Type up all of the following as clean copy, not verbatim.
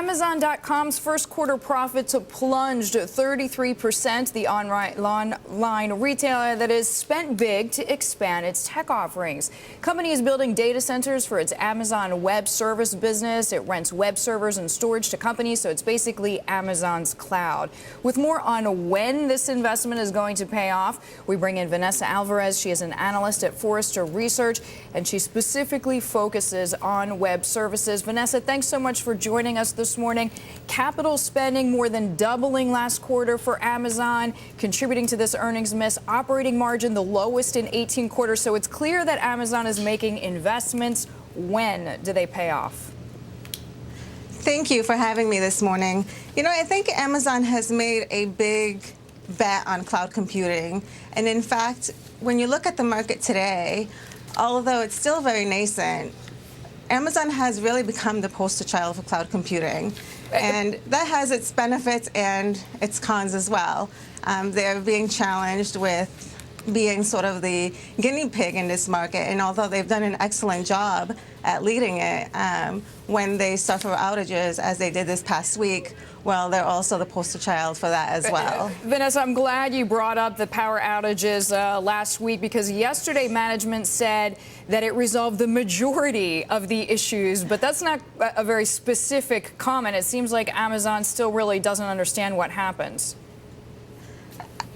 Amazon.com's first quarter profits plunged 33%. The online retailer that is spent big to expand its tech offerings. Company is building data centers for its Amazon Web Service business. It rents web servers and storage to companies, so it's basically Amazon's cloud. With more on when this investment is going to pay off, we bring in Vanessa Alvarez. She is an analyst at Forrester Research, and she specifically focuses on web services. Vanessa, thanks so much for joining us this morning. Capital spending more than doubling last quarter for Amazon, contributing to this earnings miss. Operating margin the lowest in 18 quarters. So it's clear that Amazon is making investments. When do they pay off? Thank you for having me this morning. You know, I think Amazon has made a big bet on cloud computing. And in fact, when you look at the market today, although it's still very nascent, Amazon has really become the poster child for cloud computing, and that has its benefits and its cons as well. They're being challenged with being sort of the guinea pig in this market, and although they've done an excellent job at leading it, when they suffer outages, as they did this past week, well, they're also the poster child for that as well. Vanessa, I'm glad you brought up the power outages last week, because yesterday management said that it resolved the majority of the issues, but that's not a very specific comment. It seems like Amazon still really doesn't understand what happens.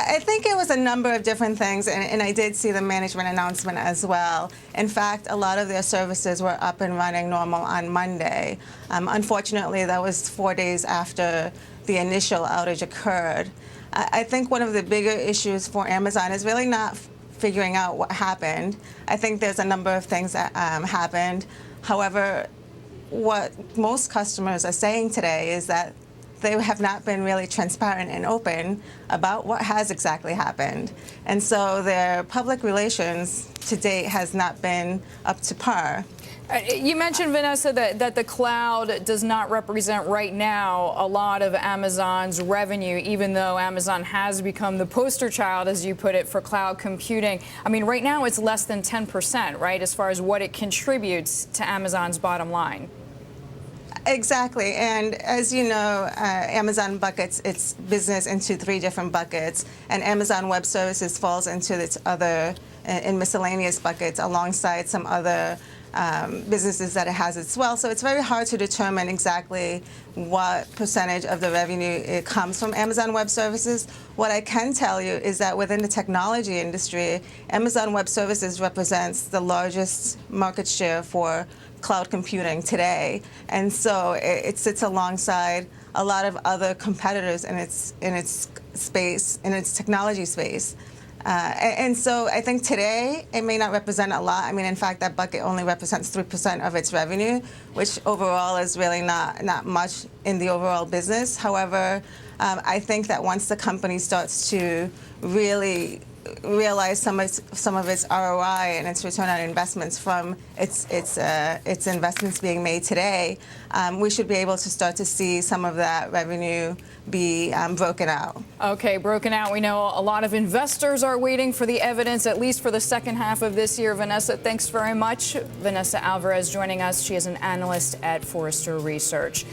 I think it was a number of different things, and I did see the management announcement as well. In fact, a lot of their services were up and running normal on Monday. Unfortunately, that was 4 days after the initial outage occurred. I think one of the bigger issues for Amazon is really not figuring out what happened. I think there's a number of things that happened. However, what most customers are saying today is that they have not been really transparent and open about what has exactly happened. And so their public relations to date has not been up to par. You mentioned, Vanessa, that the cloud does not represent right now a lot of Amazon's revenue, even though Amazon has become the poster child, as you put it, for cloud computing. I mean, right now it's less than 10%, right, as far as what it contributes to Amazon's bottom line. Exactly, and as you know, Amazon buckets its business into 3 different buckets, and Amazon Web Services falls into its other in miscellaneous buckets alongside some other businesses that it has as well. So it's very hard to determine exactly what percentage of the revenue it comes from Amazon Web Services. What I can tell you is that within the technology industry, Amazon Web Services represents the largest market share for cloud computing today, and so it sits alongside a lot of other competitors in its space, in its technology space. And so I think today it may not represent a lot. I mean, in fact, that bucket only represents 3% of its revenue, which overall is really not much in the overall business. However, I think that once the company starts to really realize some of its ROI and its return on investments from its investments being made today, we should be able to start to see some of that revenue be broken out. Okay, broken out. We know a lot of investors are waiting for the evidence, at least for the second half of this year. Vanessa, thanks very much. Vanessa Alvarez joining us. She is an analyst at Forrester Research.